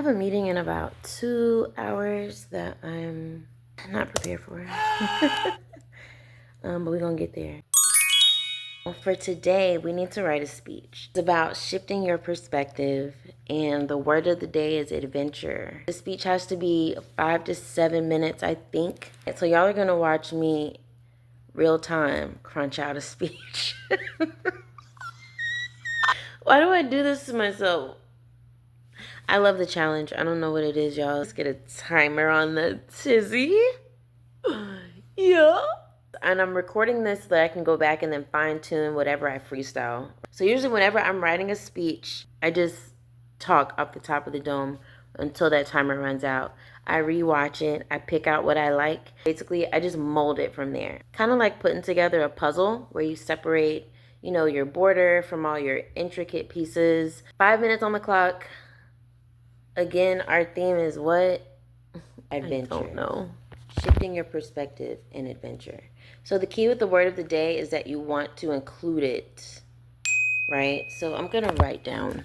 have a meeting in about 2 hours that I'm not prepared for. But we're gonna get there. For today, we need to write a speech. It's about shifting your perspective, and the word of the day is adventure. The speech has to be 5 to 7 minutes, I think. So y'all are gonna watch me real time crunch out a speech. Why do I do this to myself? I love the challenge. I don't know what it is, y'all. Let's get a timer on the tizzy. Yeah. And I'm recording this so that I can go back and then fine tune whatever I freestyle. So usually whenever I'm writing a speech, I just talk off the top of the dome until that timer runs out. I rewatch it. I pick out what I like. Basically, I just mold it from there. Kind of like putting together a puzzle where you separate, you know, your border from all your intricate pieces. 5 minutes on the clock. Again, our theme is what? Adventure. I don't know. Shifting your perspective and adventure. So the key with the word of the day is that you want to include it, right? So I'm going to write down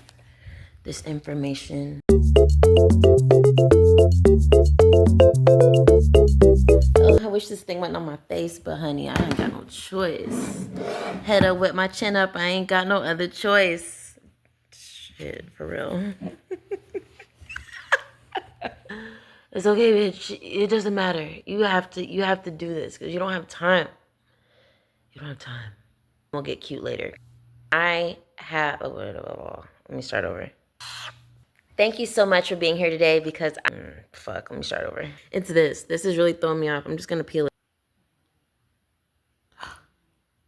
this information. Oh, I wish this thing went on my face, but honey, I ain't got no choice. Head up with my chin up, I ain't got no other choice. Shit, for real. It's okay, bitch. It doesn't matter. You have to do this because you don't have time. You don't have time. We'll get cute later. Let me start over. Thank you so much for being here today because let me start over. It's this. This is really throwing me off. I'm just gonna peel it.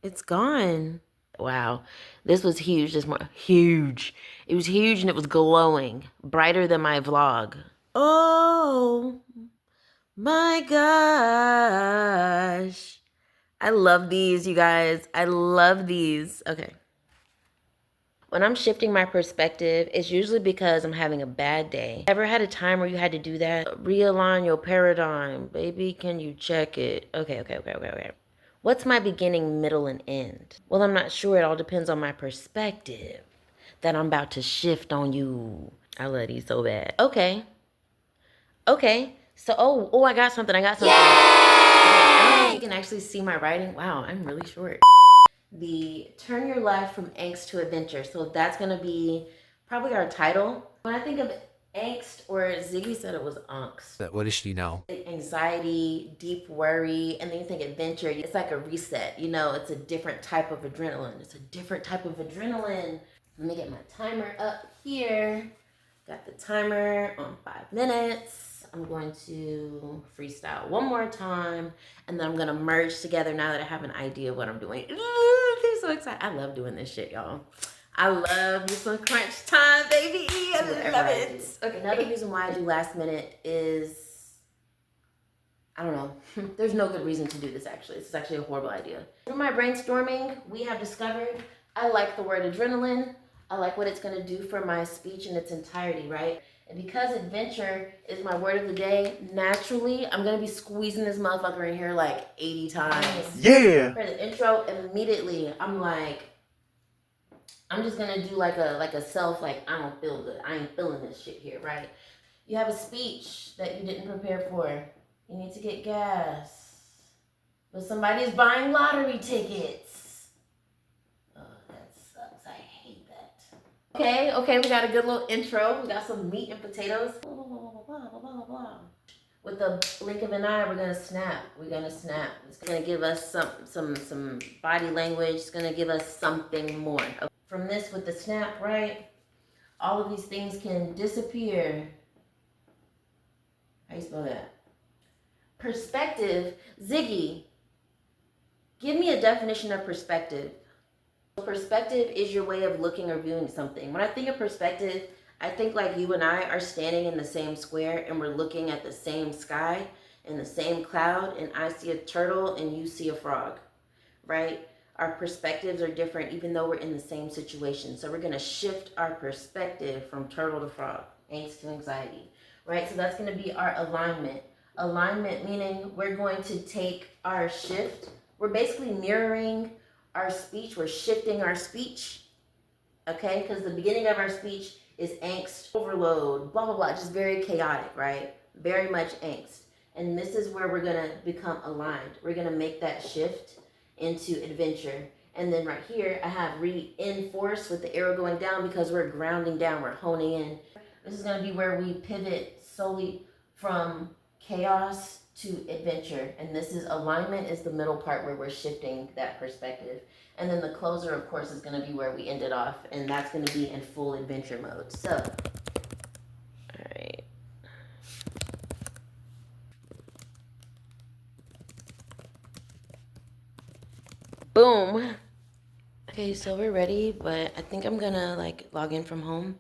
It's gone. Wow. This was huge. Huge. It was huge and it was glowing. Brighter than my vlog. Oh my gosh. I love these, you guys. I love these. Okay. When I'm shifting my perspective, it's usually because I'm having a bad day. Ever had a time where you had to do that? Realign your paradigm. Baby, can you check it? Okay. What's my beginning, middle, and end? Well, I'm not sure. It all depends on my perspective that I'm about to shift on you. I love these so bad. Okay. So, I got something. Yay! Okay, I don't know if you can actually see my writing. Wow, I'm really short. The turn your life from angst to adventure. So that's going to be probably our title. When I think of angst, or Ziggy said it was angst. What does she know? Anxiety, deep worry, and then you think adventure. It's like a reset. You know, it's a different type of adrenaline. Let me get my timer up here. Got the timer on 5 minutes. I'm going to freestyle one more time, and then I'm going to merge together now that I have an idea of what I'm doing. I'm so excited. I love doing this shit, y'all. I love me some crunch time, baby. I love it. Okay, another reason why I do last minute is, I don't know. There's no good reason to do this, actually. This is actually a horrible idea. Through my brainstorming, we have discovered I like the word adrenaline. I like what it's going to do for my speech in its entirety, right? And because adventure is my word of the day, naturally, I'm going to be squeezing this motherfucker in here like 80 times. Yeah! For the intro, immediately, I'm just going to do like a self, like, I don't feel good. I ain't feeling this shit here, right? You have a speech that you didn't prepare for. You need to get gas. But somebody's buying lottery tickets. Oh, that sucks. I hate that. Okay, we got a good little intro. We got some meat and potatoes. Blah, blah, blah, blah, blah, blah. With the blink of an eye, we're gonna snap. It's gonna give us some body language. It's gonna give us something more. From this, with the snap, right? All of these things can disappear. How you spell that? Perspective. Ziggy, give me a definition of perspective. Perspective is your way of looking or viewing something. When I think of perspective, I think like you and I are standing in the same square and we're looking at the same sky and the same cloud, and I see a turtle and you see a frog, right? Our perspectives are different even though we're in the same situation. So we're going to shift our perspective from turtle to frog, angst to anxiety, right? So that's going to be our alignment. Alignment meaning we're going to take our shift. We're basically mirroring our speech. We're shifting our speech, okay? Because the beginning of our speech is angst, overload, blah, blah, blah, just very chaotic, right? Very much angst. And this is where we're gonna become aligned. We're gonna make that shift into adventure. And then right here, I have reinforce with the arrow going down because we're grounding down, we're honing in. This is gonna be where we pivot solely from chaos to adventure. And this is alignment is the middle part where we're shifting that perspective. And then the closer, of course, is gonna be where we end it off. And that's gonna be in full adventure mode. So, all right. Boom. Okay, so we're ready, but I think I'm gonna like log in from home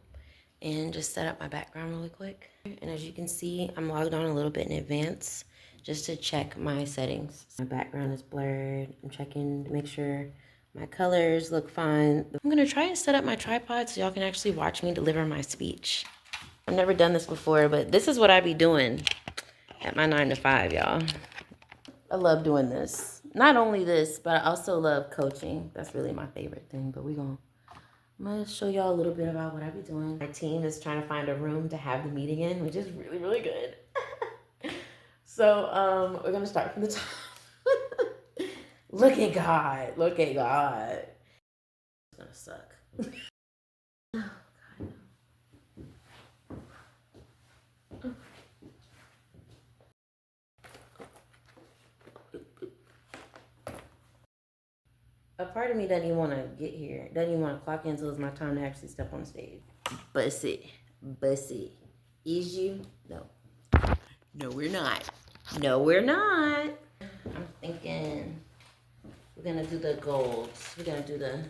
and just set up my background really quick. And as you can see, I'm logged on a little bit in advance just to check my settings. My background is blurred. I'm checking to make sure my colors look fine. I'm gonna try and set up my tripod so y'all can actually watch me deliver my speech. I've never done this before, but this is what I be doing at my 9 to 5, y'all. I love doing this. Not only this, but I also love coaching. That's really my favorite thing, but I'm gonna show y'all a little bit about what I be doing. My team is trying to find a room to have the meeting in, which is really, really good. So we're gonna start from the top. Look at God, look at God. It's gonna suck. A part of me doesn't even want to get here. Doesn't even want to clock in until it's my time to actually step on stage. Bussy. Is you? No. No, we're not. No, we're not. I'm thinking we're going to do the golds. We're going to do the...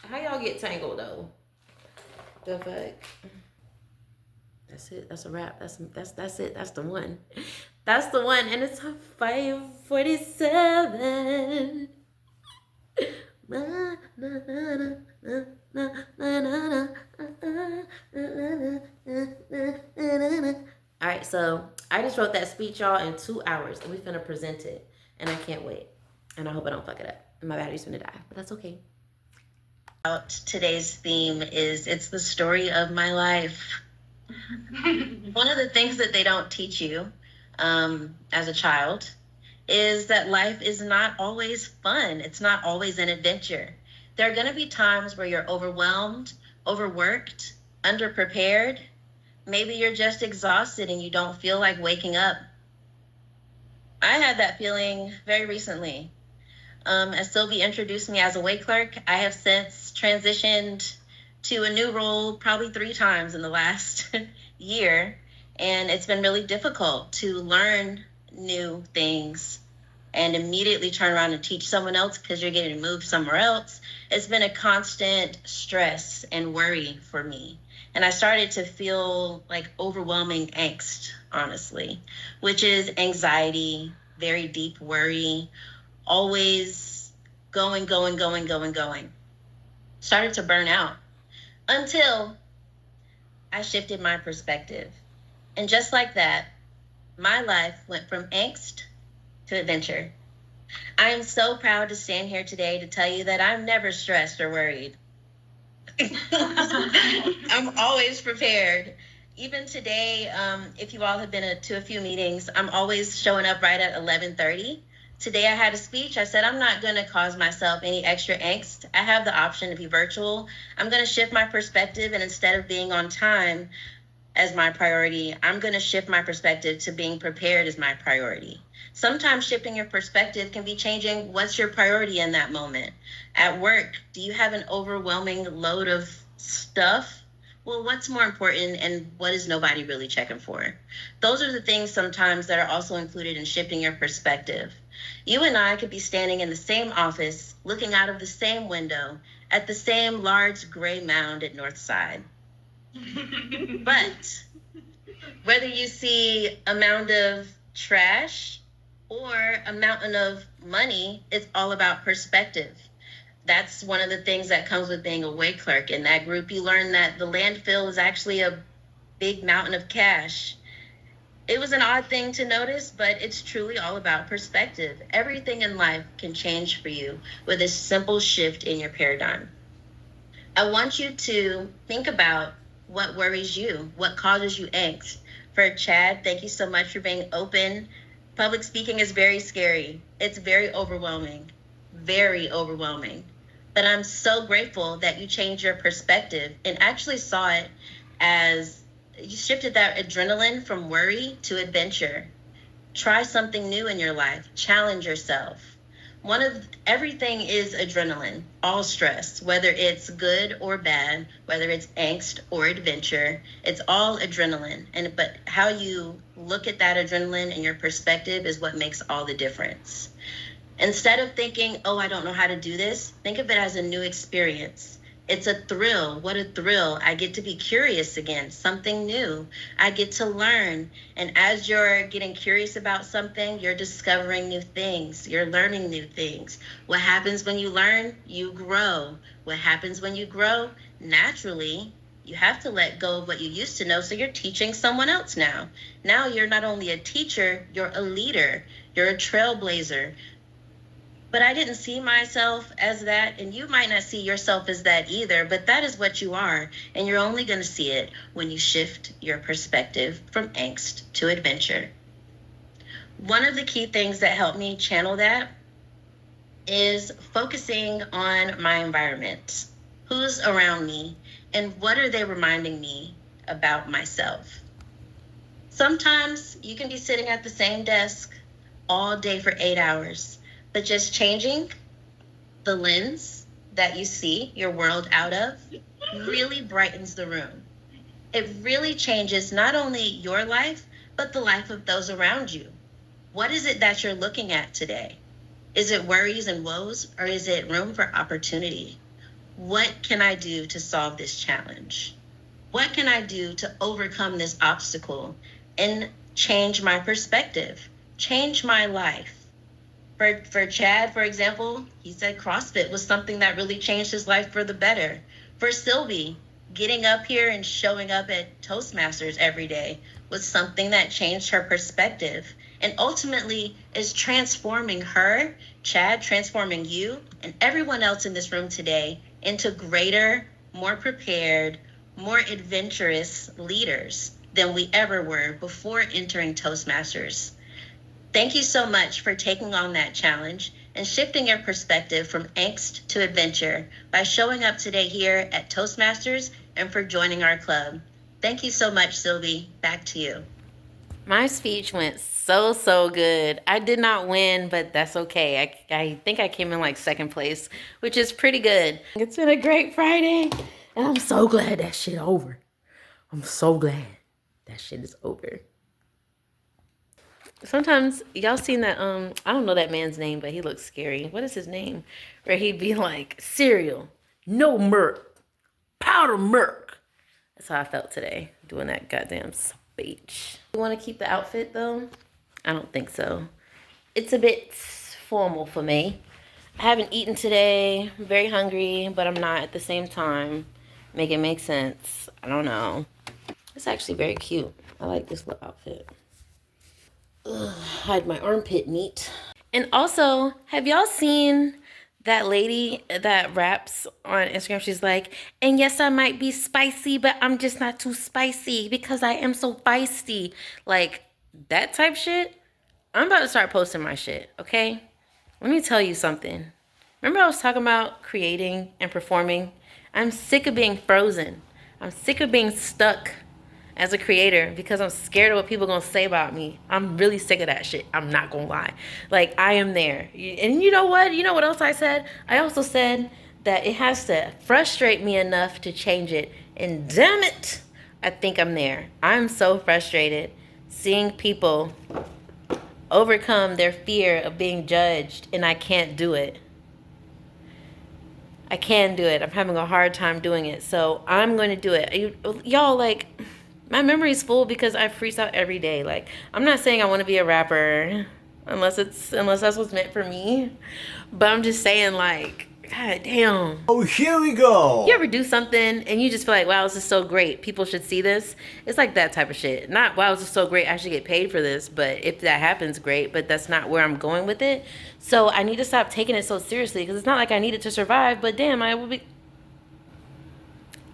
How y'all get tangled, though? The fuck? That's it. That's a wrap. That's it. That's the one. That's the one. And it's 5:47. All right, so I just wrote that speech, y'all, in 2 hours, and we finna present it, and I can't wait. And I hope I don't fuck it up. And my battery's finna die, but that's okay. Today's theme is it's the story of my life. One of the things that they don't teach you as a child is that life is not always fun. It's not always an adventure. There are going to be times where you're overwhelmed, overworked, underprepared. Maybe you're just exhausted and you don't feel like waking up. I had that feeling very recently. As Sylvie introduced me as a wait clerk, I have since transitioned to a new role probably 3 times in the last year. And it's been really difficult to learn new things and immediately turn around and teach someone else because you're getting moved somewhere else. It's been a constant stress and worry for me. And I started to feel like overwhelming angst, honestly, which is anxiety, very deep worry, always going. Started to burn out until I shifted my perspective. And just like that, my life went from angst to adventure. I am so proud to stand here today to tell you that I'm never stressed or worried. I'm always prepared. Even today, if you all have been to a few meetings, I'm always showing up right at 11:30. Today I had a speech. I said, I'm not going to cause myself any extra angst. I have the option to be virtual. I'm going to shift my perspective, and instead of being on time as my priority, I'm going to shift my perspective to being prepared as my priority. Sometimes shifting your perspective can be changing what's your priority in that moment. At work, do you have an overwhelming load of stuff? Well, what's more important and what is nobody really checking for? Those are the things sometimes that are also included in shifting your perspective. You and I could be standing in the same office, looking out of the same window at the same large gray mound at Northside. But whether you see a mound of trash or a mountain of money, it's all about perspective. That's one of the things that comes with being a wait clerk. In that group, you learn that the landfill is actually a big mountain of cash. It was an odd thing to notice, but it's truly all about perspective. Everything in life can change for you with a simple shift in your paradigm. I want you to think about what worries you, what causes you angst. For Chad, thank you so much for being open. Public speaking is very scary. It's very overwhelming, very overwhelming. But I'm so grateful that you changed your perspective and actually saw it as you shifted that adrenaline from worry to adventure. Try something new in your life, challenge yourself. Everything is adrenaline, all stress, whether it's good or bad, whether it's angst or adventure, it's all adrenaline. But how you look at that adrenaline and your perspective is what makes all the difference. Instead of thinking, oh, I don't know how to do this, think of it as a new experience. It's a thrill. What a thrill. I get to be curious again, something new. I get to learn. And as you're getting curious about something, you're discovering new things. You're learning new things. What happens when you learn? You grow. What happens when you grow? Naturally, you have to let go of what you used to know, so you're teaching someone else now. Now you're not only a teacher, you're a leader. You're a trailblazer. But I didn't see myself as that, and you might not see yourself as that either, but that is what you are, and you're only going to see it when you shift your perspective from angst to adventure. One of the key things that helped me channel that is focusing on my environment. Who's around me, and what are they reminding me about myself? Sometimes you can be sitting at the same desk all day for 8 hours. But just changing the lens that you see your world out of really brightens the room. It really changes not only your life, but the life of those around you. What is it that you're looking at today? Is it worries and woes, or is it room for opportunity? What can I do to solve this challenge? What can I do to overcome this obstacle and change my perspective, change my life? For Chad, for example, he said CrossFit was something that really changed his life for the better. For Sylvie, getting up here and showing up at Toastmasters every day was something that changed her perspective and ultimately is transforming her, Chad, transforming you and everyone else in this room today into greater, more prepared, more adventurous leaders than we ever were before entering Toastmasters. Thank you so much for taking on that challenge and shifting your perspective from angst to adventure by showing up today here at Toastmasters and for joining our club. Thank you so much, Sylvie. Back to you. My speech went so good. I did not win, but that's okay. I think I came in like second place, which is pretty good. It's been a great Friday, and I'm so glad that shit over. I'm so glad that shit is over. Sometimes y'all seen that I don't know that man's name, but he looks scary. What is his name? Where he'd be like, cereal, no milk, powder milk. That's how I felt today doing that goddamn speech. You want to keep the outfit though? I don't think so. It's a bit formal for me. I haven't eaten today. I'm very hungry, but I'm not at the same time. Make it make sense. I don't know. It's actually very cute. I like this little outfit. Ugh, hide my armpit meat. And also, have y'all seen that lady that raps on Instagram? She's like, and yes, I might be spicy, but I'm just not too spicy because I am so feisty. Like, that type shit. I'm about to start posting my shit, okay? Let me tell you something. Remember I was talking about creating and performing? I'm sick of being frozen. I'm sick of being stuck as a creator because I'm scared of what people are going to say about me. I'm really sick of that shit. I'm not going to lie. Like, I am there. And you know what? You know what else I said? I also said that it has to frustrate me enough to change it. And damn it, I think I'm there. I'm so frustrated seeing people overcome their fear of being judged, and I can't do it. I can do it. I'm having a hard time doing it. So I'm going to do it. Y'all, like, my memory's full because I freestyle every day. Like, I'm not saying I want to be a rapper unless that's what's meant for me. But I'm just saying, like, god damn. Oh, here we go. You ever do something and you just feel like, wow, this is so great. People should see this. It's like that type of shit. Not, wow, this is so great. I should get paid for this. But if that happens, great. But that's not where I'm going with it. So I need to stop taking it so seriously because it's not like I need it to survive. But damn, I will be...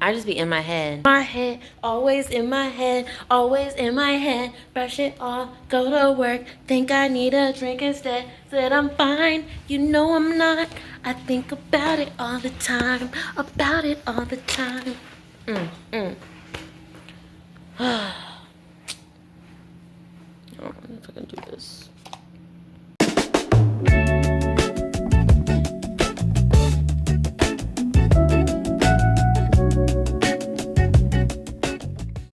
I just be in my head. My head, always in my head, always in my head. Brush it off, go to work. Think I need a drink instead. Said I'm fine, you know I'm not. I think about it all the time, about it all the time.